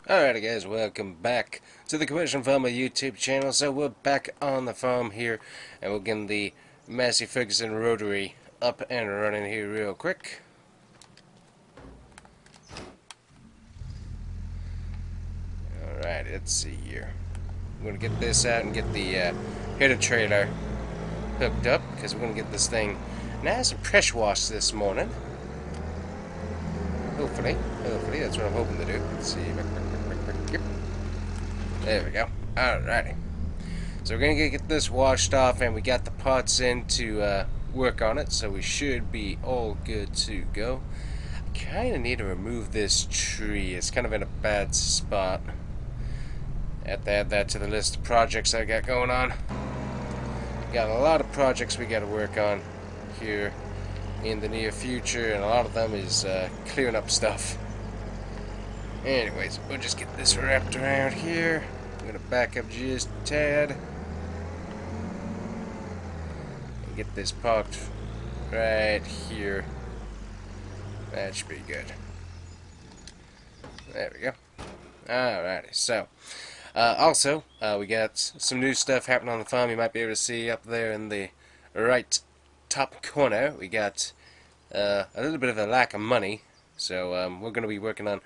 Alrighty guys, welcome back to the CombustionFarmer YouTube channel. So we're back on the farm here, and we're getting the Massey Ferguson rotary up and running here real quick. Alright, let's see here. I'm going to get this out and get the header trailer hooked up, because we're going to get this thing nice and pressure washed this morning. Hopefully, that's what I'm hoping to do. Let's see. Yep. There we go. Alrighty. So we're going to get this washed off, and we got the parts in to work on it, so we should be all good to go. I kind of need to remove this tree. It's kind of in a bad spot. I have to add that to the list of projects I got going on. Got a lot of projects we got to work on here in the near future, and a lot of them is clearing up stuff. Anyways, we'll just get this wrapped around here. I'm gonna back up just a tad and get this parked right here. That should be good. There we go. Alrighty, so also we got some new stuff happening on the farm. You might be able to see up there in the right top corner. We got a little bit of a lack of money, so we're going to be working on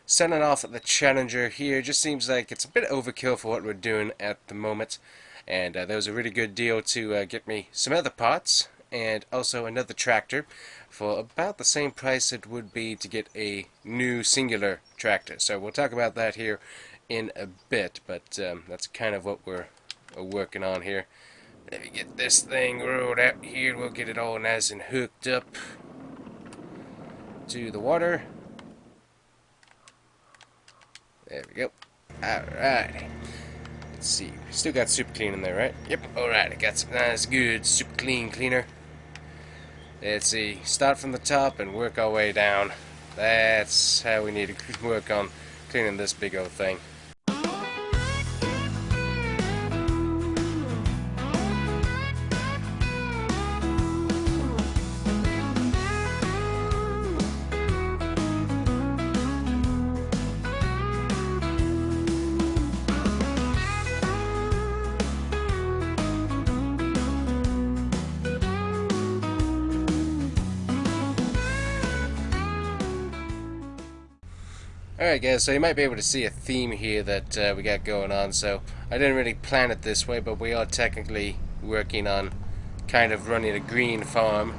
sending off the Challenger here. Just seems like it's a bit overkill for what we're doing at the moment, and there was a really good deal to get me some other parts and also another tractor for about the same price it would be to get a new singular tractor. So we'll talk about that here in a bit, but that's kind of what we're working on here. Let me get this thing rolled out here. We'll get it all nice and hooked up to the water. There we go. Alrighty. Let's see. Still got super clean in there, right? Yep. Alright, I got some nice, good, super clean cleaner. Let's see. Start from the top and work our way down. That's how we need to work on cleaning this big old thing. Alright guys, so you might be able to see a theme here that we got going on. So I didn't really plan it this way, but we are technically working on kind of running a green farm.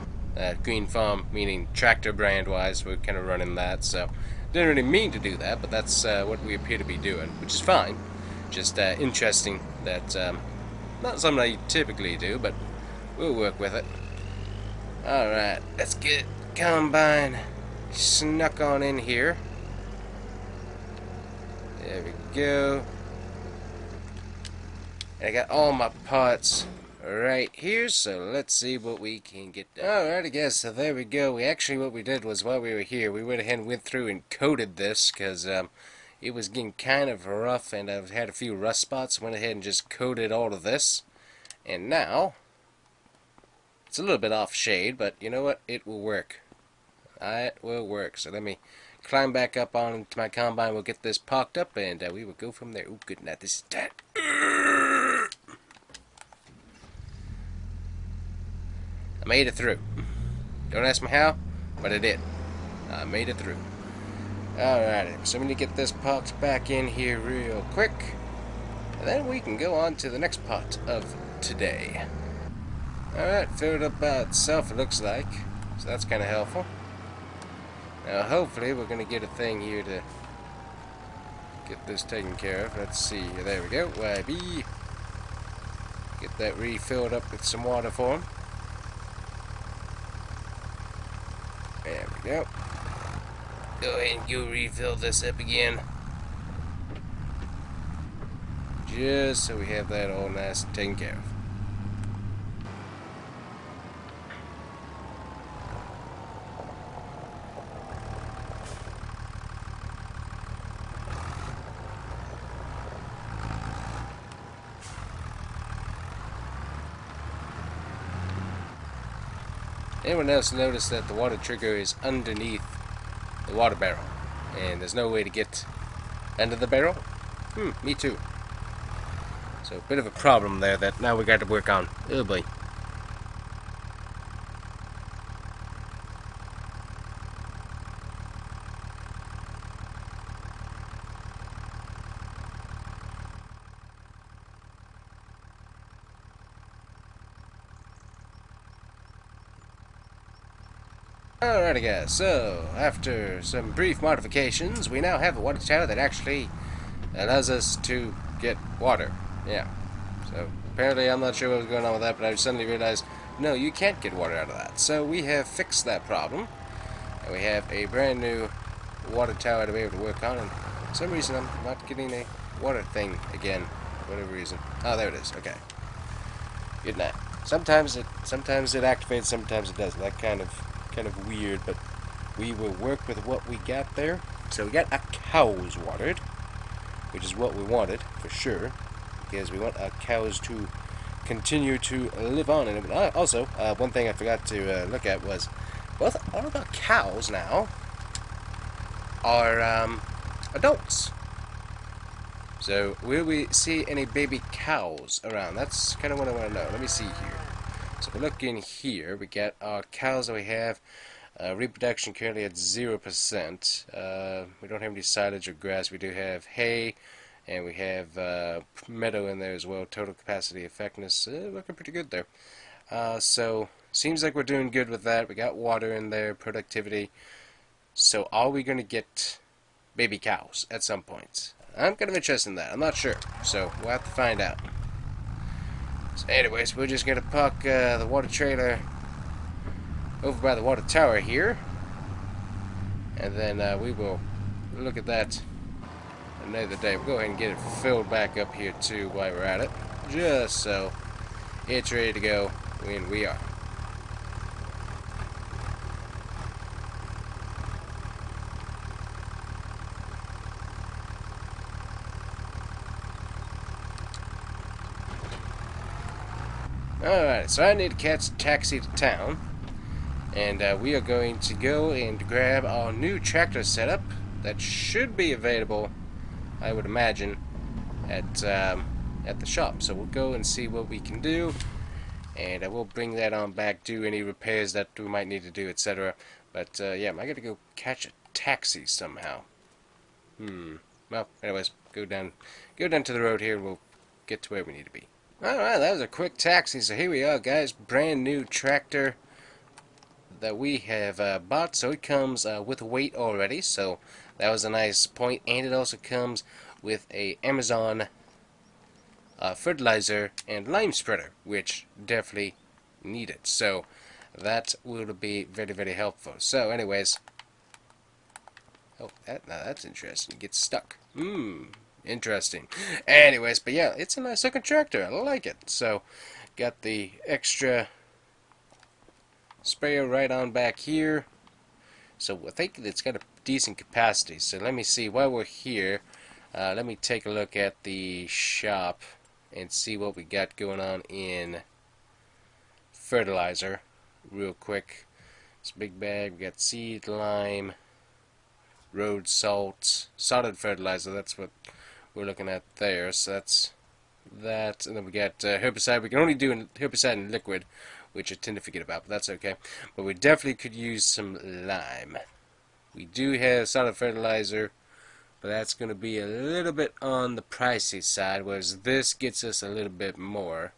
Green farm meaning tractor brand wise, we're kind of running that. So didn't really mean to do that, but that's what we appear to be doing, which is fine. Just interesting that not something I typically do, but we'll work with it. Alright, let's get Combine snuck on in here. There we go. I got all my parts right here, so let's see what we can get done. Alright, I guess, so there we go. What we did was, while we were here, we went ahead and went through and coated this, because it was getting kind of rough, and I've had a few rust spots. Went ahead and just coated all of this, and now it's a little bit off shade, but you know what? It will work. It will work. So let me climb back up onto my combine. We'll get this parked up, and we will go from there. Oh, good night. This is tight. I made it through. Don't ask me how, but I did. I made it through. Alright, so I'm going to get this parked back in here real quick, and then we can go on to the next part of today. Alright, filled up by itself, it looks like. So that's kind of helpful. Now hopefully we're going to get a thing here to get this taken care of. Let's see. There we go. YB. Get that refilled up with some water for him. There we go. Go ahead and go refill this up again. Just so we have that all nice and taken care of. Anyone else notice that the water trigger is underneath the water barrel, and there's no way to get End of the barrel? Me too. So, a bit of a problem there that now we got to work on. Oh boy. Alrighty guys, so after some brief modifications, we now have a water tower that actually allows us to get water. Yeah. So apparently I'm not sure what was going on with that, but I suddenly realized, no, you can't get water out of that. So we have fixed that problem, and we have a brand new water tower to be able to work on, and for some reason I'm not getting a water thing again, for whatever reason. Oh, there it is. Okay. Good night. Sometimes it activates, sometimes it doesn't. That kind of weird, but we will work with what we got there. So we got our cows watered, which is what we wanted for sure, because we want our cows to continue to live on. And also, one thing I forgot to look at was both all of our cows now are adults. So will we see any baby cows around? That's kind of what I want to know. Let me see here. So we look in here. We got our cows that we have. Reproduction currently at 0%. We don't have any silage or grass. We do have hay, and we have meadow in there as well. Total capacity effectiveness looking pretty good there. So seems like we're doing good with that. We got water in there, productivity. So are we going to get baby cows at some point? I'm kind of interested in that. I'm not sure. So we'll have to find out. So anyways, we're just going to park the water trailer over by the water tower here, and then we will look at that another day. We'll go ahead and get it filled back up here too while we're at it, just so it's ready to go when we are. Alright, so I need to catch a taxi to town, and we are going to go and grab our new tractor setup that should be available, I would imagine, at the shop. So we'll go and see what we can do, and we'll bring that on back, do any repairs that we might need to do, etc. But yeah, I gotta go catch a taxi somehow. Well, anyways, go down to the road here, and we'll get to where we need to be. Alright, that was a quick taxi, so here we are, guys. Brand new tractor that we have bought, so it comes with weight already, so that was a nice point, and it also comes with a Amazon fertilizer and lime spreader, which definitely needed, so that will be very, very helpful. So anyways, oh, now that's interesting. It gets stuck. Interesting. Anyways, but yeah, it's a nice looking tractor. I like it. So, got the extra sprayer right on back here. So I think it's got a decent capacity. So let me see. While we're here, let me take a look at the shop and see what we got going on in fertilizer real quick. It's a big bag. We got seed, lime, road salt, solid fertilizer. That's what we're looking at there. So that's that, and then we got herbicide. We can only do herbicide in liquid, which I tend to forget about, but that's okay. But we definitely could use some lime. We do have solid fertilizer, but that's going to be a little bit on the pricey side, whereas this gets us a little bit more.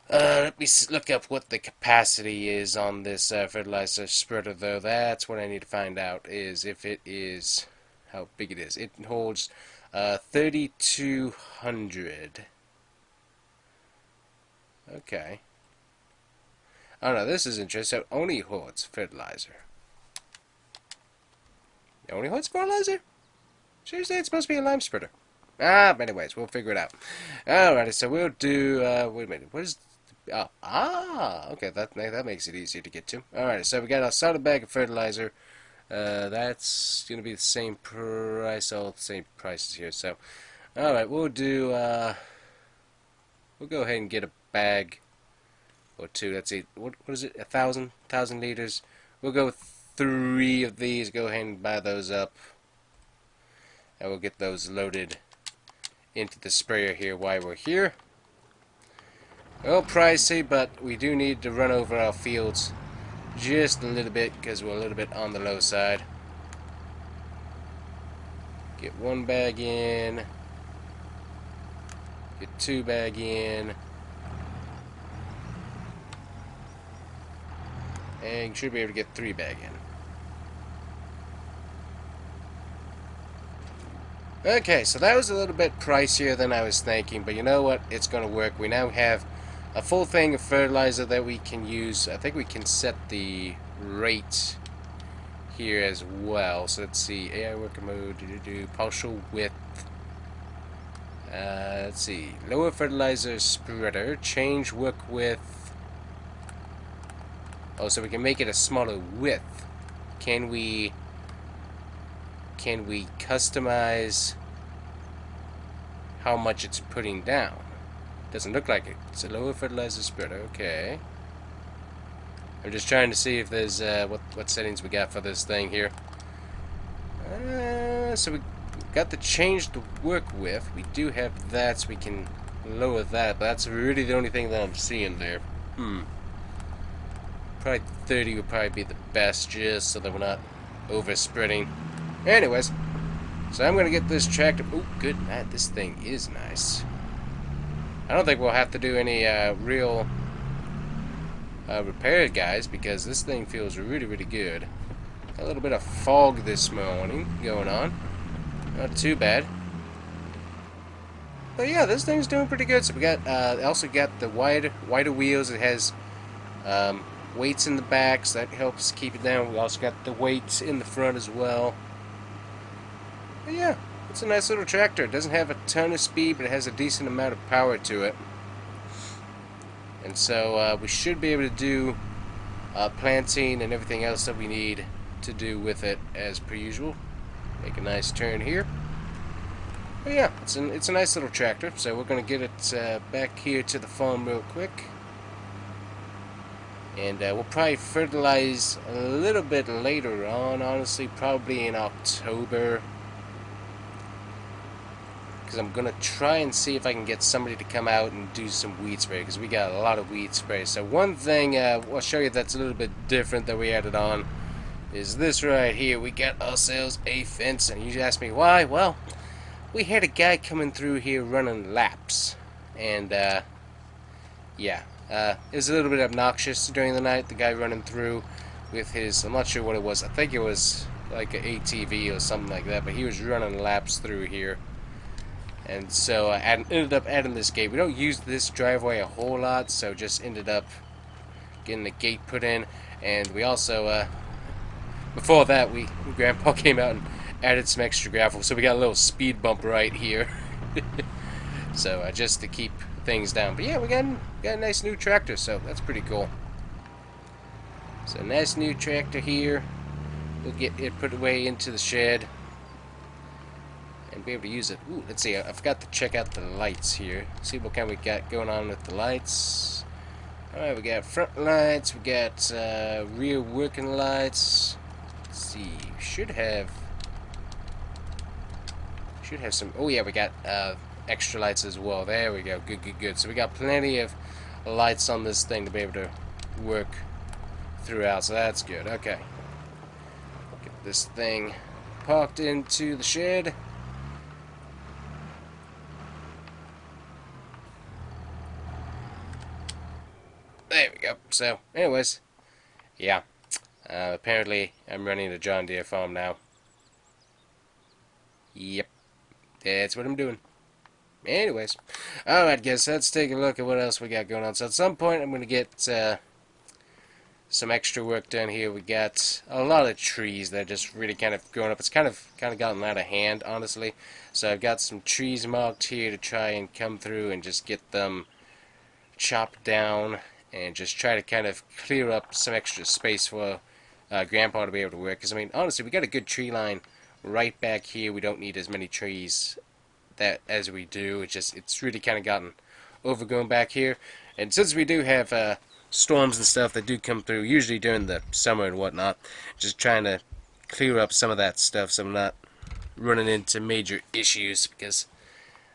Let me look up what the capacity is on this fertilizer spreader, though. That's what I need to find out, is if it is, how big it is. It holds 3,200. Okay. Oh no, this is interesting. So only holds fertilizer. It only holds fertilizer? Seriously, it's supposed to be a lime spreader. But anyways, we'll figure it out. Alrighty, so we'll do, wait a minute, what is, okay, that makes it easier to get to. Alright, so we got a solid bag of fertilizer. That's going to be the same price, all the same prices here. So, alright, we'll do, we'll go ahead and get a bag or two. Let's see, what is it, 1,000 liters? We'll go with 3 of these, go ahead and buy those up. I will get those loaded into the sprayer here while we're here. Well, pricey, but we do need to run over our fields just a little bit because we're a little bit on the low side. Get one bag in. Get two bag in. And you should be able to get three bag in. Okay, so that was a little bit pricier than I was thinking, but you know what? It's going to work. We now have a full thing of fertilizer that we can use. I think we can set the rate here as well. So let's see. AI worker mode. Partial width. Let's see. Lower fertilizer spreader. Change work width. Oh, so we can make it a smaller width. Can we customize how much it's putting down? Doesn't look like it. It's a lower fertilizer spreader. Okay. I'm just trying to see if there's what settings we got for this thing here. So we got to change the work width. We do have that, so we can lower that. But that's really the only thing that I'm seeing there. Probably 30 would probably be the best, just so that we're not overspreading. Anyways, so I'm gonna get this tractor. Oh, good man, this thing is nice. I don't think we'll have to do any real repair, guys, because this thing feels really, really good. A little bit of fog this morning going on. Not too bad. But yeah, this thing's doing pretty good. So we got also got the wider wheels. It has weights in the back, so that helps keep it down. We also got the weights in the front as well. But yeah, it's a nice little tractor. It doesn't have a ton of speed, but it has a decent amount of power to it. And so we should be able to do planting and everything else that we need to do with it as per usual. Make a nice turn here. But yeah, it's a nice little tractor. So we're going to get it back here to the farm real quick. And we'll probably fertilize a little bit later on, honestly, probably in October. Because I'm going to try and see if I can get somebody to come out and do some weed spray, because we got a lot of weed spray. So one thing I'll show you that's a little bit different that we added on is this right here. We got ourselves a fence, and you ask me why? Well, we had a guy coming through here running laps, and yeah, it was a little bit obnoxious during the night. The guy running through with his, I'm not sure what it was. I think it was like an ATV or something like that, but he was running laps through here. And so I ended up adding this gate. We don't use this driveway a whole lot, so just ended up getting the gate put in. And we also, before that, Grandpa came out and added some extra gravel, so we got a little speed bump right here. So just to keep things down. But yeah, we got a nice new tractor, so that's pretty cool. So nice new tractor here. We'll get it put away into the shed and be able to use it. Ooh, let's see, I forgot to check out the lights here. See what kind we got going on with the lights. Alright, we got front lights, we got rear working lights. Let's see, should have some, oh yeah, we got extra lights as well. There we go, good. So we got plenty of lights on this thing to be able to work throughout, so that's good. Okay, get this thing parked into the shed. There we go. So, anyways, yeah. Apparently, I'm running a John Deere farm now. Yep. That's what I'm doing. Anyways. Alright, guys, let's take a look at what else we got going on. So, at some point, I'm going to get some extra work done here. We got a lot of trees that are just really kind of growing up. It's kind of gotten out of hand, honestly. So, I've got some trees marked here to try and come through and just get them chopped down and just try to kind of clear up some extra space for Grandpa to be able to work. Because, I mean, honestly, we got a good tree line right back here. We don't need as many trees as we do. It's really kind of gotten overgrown back here. And since we do have storms and stuff that do come through, usually during the summer and whatnot, just trying to clear up some of that stuff so I'm not running into major issues, because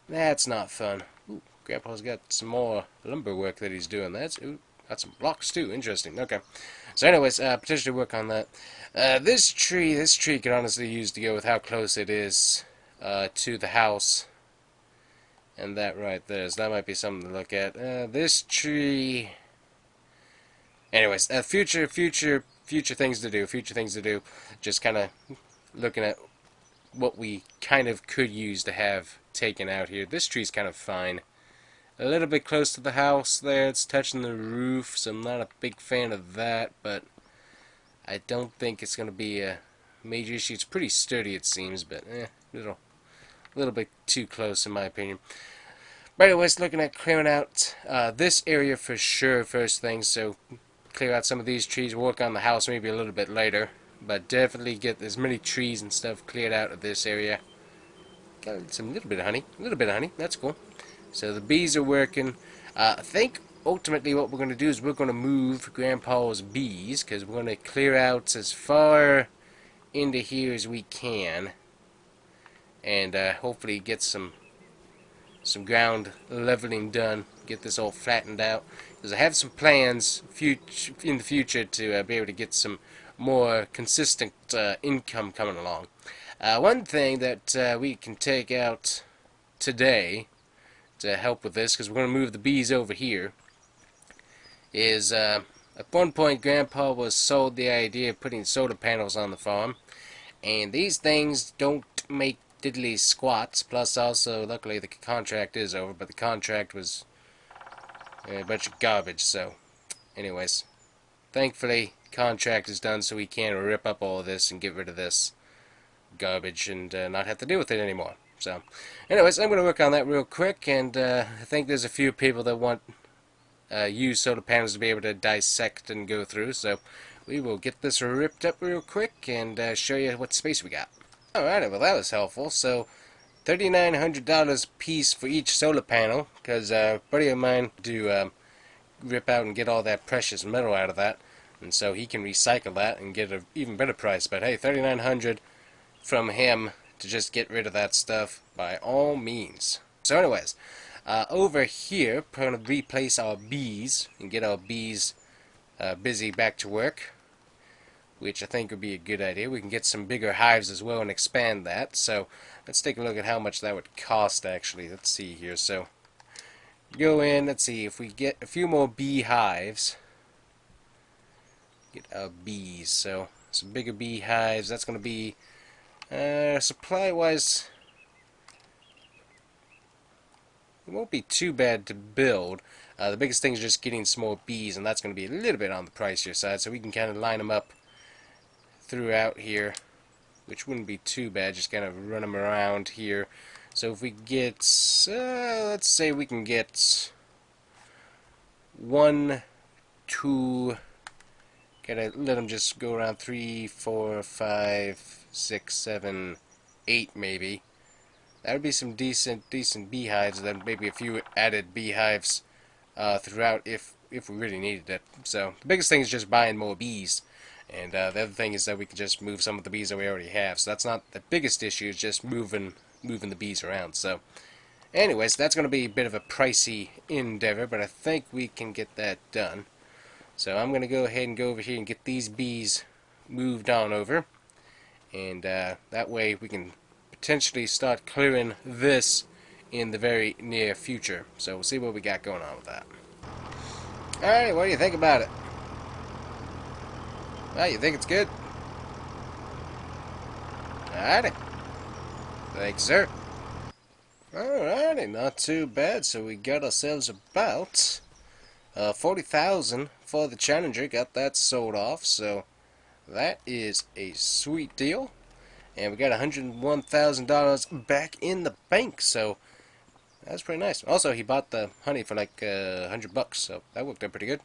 that's not fun. Ooh, Grandpa's got some more lumber work that he's doing. Ooh, got some blocks too. Interesting. Okay. So anyways, potentially work on that. This tree could honestly use to go with how close it is to the house. And that right there. So that might be something to look at. This tree... Anyways, future things to do. Future things to do. Just kind of looking at what we kind of could use to have taken out here. This tree's kind of fine. A little bit close to the house there. It's touching the roof, so I'm not a big fan of that, but I don't think it's going to be a major issue. It's pretty sturdy, it seems, but a little bit too close in my opinion. But anyways, looking at clearing out this area for sure first thing, so clear out some of these trees, work on the house maybe a little bit later, but definitely get as many trees and stuff cleared out of this area. Got some little bit of honey, that's cool. So the bees are working. I think ultimately what we're going to do is we're going to move Grandpa's bees, because we're going to clear out as far into here as we can, and hopefully get some ground leveling done, get this all flattened out, because I have some plans in the future to be able to get some more consistent income coming along. One thing that we can take out today to help with this, because we're going to move the bees over here, is at one point Grandpa was sold the idea of putting solar panels on the farm, and these things don't make diddly squats. Plus also luckily the contract is over, but the contract was a bunch of garbage. So anyways, thankfully contract is done, so we can rip up all of this and get rid of this garbage and not have to deal with it anymore. So anyways, I'm going to work on that real quick, and I think there's a few people that want use solar panels to be able to dissect and go through, so we will get this ripped up real quick and show you what space we got. Alright, well that was helpful. So $3,900 a piece for each solar panel, because a buddy of mine do rip out and get all that precious metal out of that, and so he can recycle that and get an even better price. But hey, $3,900 from him to just get rid of that stuff by all means. So anyways, over here we're going to replace our bees and get our bees busy back to work, which I think would be a good idea. We can get some bigger hives as well and expand that. So let's take a look at how much that would cost actually. Let's see here. So go in, let's see, if we get a few more bee hives, get our bees. So some bigger bee hives, that's going to be supply wise, it won't be too bad to build. The biggest thing is just getting some more bees, and that's going to be a little bit on the pricier side, so we can kind of line them up throughout here, which wouldn't be too bad, just kind of run them around here. So if we get, let's say we can get 1, 2, gotta let them just go around 3, 4, 5, 6, 7, 8 maybe. That would be some decent beehives, then maybe a few added beehives throughout if we really needed it. So the biggest thing is just buying more bees, and the other thing is that we can just move some of the bees that we already have. So that's not the biggest issue, it's just moving the bees around. So anyways, that's going to be a bit of a pricey endeavor, but I think we can get that done. So I'm going to go ahead and go over here and get these bees moved on over, and that way we can potentially start clearing this in the very near future. So we'll see what we got going on with that. Alright, what do you think about it? Well, you think it's good? Alrighty. Thanks, sir. Alrighty, not too bad. So we got ourselves about 40,000 for the Challenger. Got that sold off, so that is a sweet deal. And we got $101,000 back in the bank, so that's pretty nice. Also, he bought the honey for like $100, so that worked out pretty good.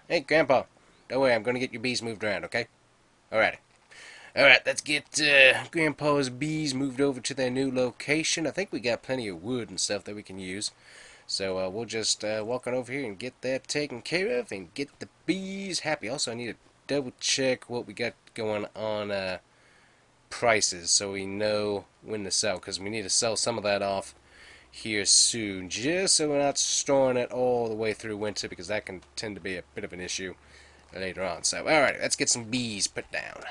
Hey, Grandpa, don't worry, I'm gonna get your bees moved around, okay? Alrighty. Alright, let's get Grandpa's bees moved over to their new location. I think we got plenty of wood and stuff that we can use. So we'll just walk on over here and get that taken care of and get the bees happy. Also, I need to double check what we got going on prices so we know when to sell, because we need to sell some of that off here soon, just so we're not storing it all the way through winter, because that can tend to be a bit of an issue later on. So alright, let's get some bees put down.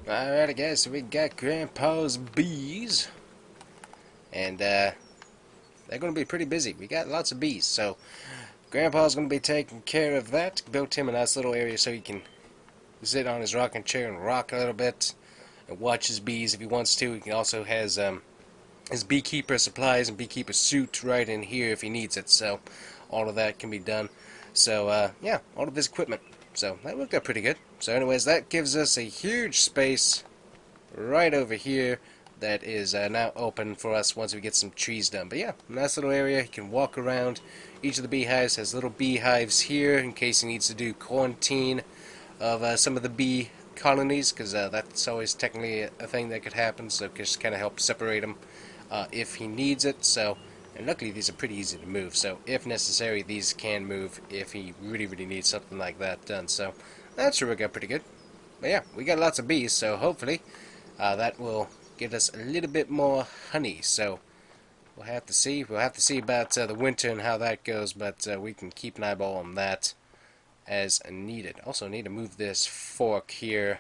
Alrighty guys, so we got Grandpa's bees, and they're going to be pretty busy. We got lots of bees, so Grandpa's going to be taking care of that. Built him a nice little area so he can sit on his rocking chair and rock a little bit and watch his bees if he wants to. He also has his beekeeper supplies and beekeeper suit right in here if he needs it, so all of that can be done. So yeah, all of his equipment. So that worked out pretty good. So anyways, that gives us a huge space right over here that is now open for us once we get some trees done. But yeah, nice little area. You can walk around. Each of the beehives has little beehives here in case he needs to do quarantine of some of the bee colonies, because that's always technically a thing that could happen, so just kind of help separate them if he needs it. So, and luckily these are pretty easy to move, so if necessary these can move if he really needs something like that done. So that should work out pretty good. But yeah, we got lots of bees, so hopefully that will get us a little bit more honey. So we'll have to see. We'll have to see about the winter and how that goes, but we can keep an eyeball on that as needed. Also need to move this fork here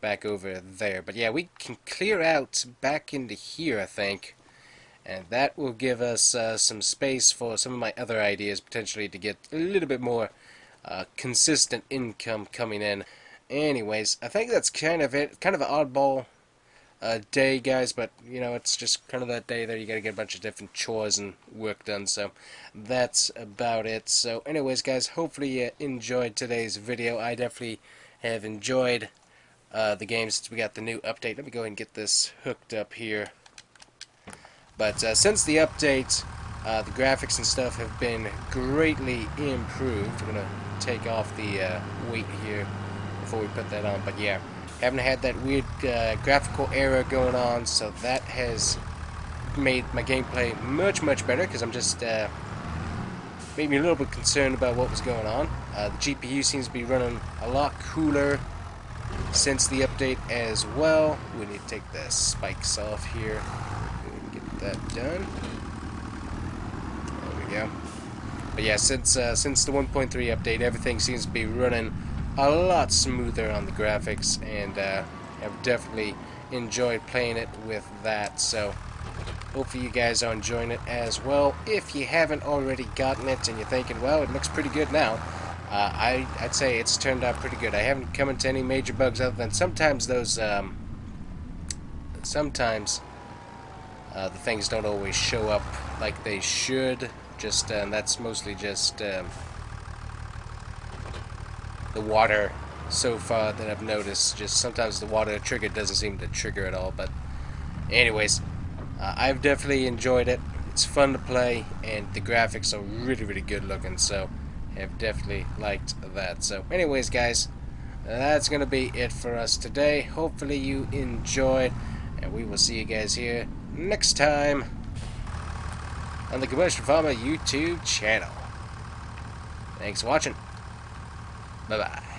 back over there. But yeah, we can clear out back into here, I think, and that will give us some space for some of my other ideas, potentially to get a little bit more consistent income coming in. Anyways, I think that's kind of it. Kind of an oddball day, guys, but you know, it's just kind of that day that you gotta get a bunch of different chores and work done. So that's about it. So anyways, guys, hopefully you enjoyed today's video. I definitely have enjoyed the game since we got the new update. Let me go ahead and get this hooked up here. But since the update, the graphics and stuff have been greatly improved. I'm gonna take off the weight here before we put that on. But yeah, haven't had that weird graphical error going on, so that has made my gameplay much better, because I'm just made me a little bit concerned about what was going on. The GPU seems to be running a lot cooler since the update as well. We need to take the spikes off here. Get that done. There we go. But yeah, since the 1.3 update, everything seems to be running a lot smoother on the graphics, and I've definitely enjoyed playing it with that. So hopefully you guys are enjoying it as well. If you haven't already gotten it and you're thinking, well, it looks pretty good now, I'd say it's turned out pretty good. I haven't come into any major bugs, other than sometimes those the things don't always show up like they should. Just that's mostly just the water so far that I've noticed. Just sometimes the water trigger doesn't seem to trigger at all. But anyways, I've definitely enjoyed it. It's fun to play, and the graphics are really, really good looking, so have definitely liked that. So anyways, guys, that's going to be it for us today. Hopefully you enjoyed, and we will see you guys here next time on the Combustion Farmer YouTube channel. Thanks for watching. Bye-bye.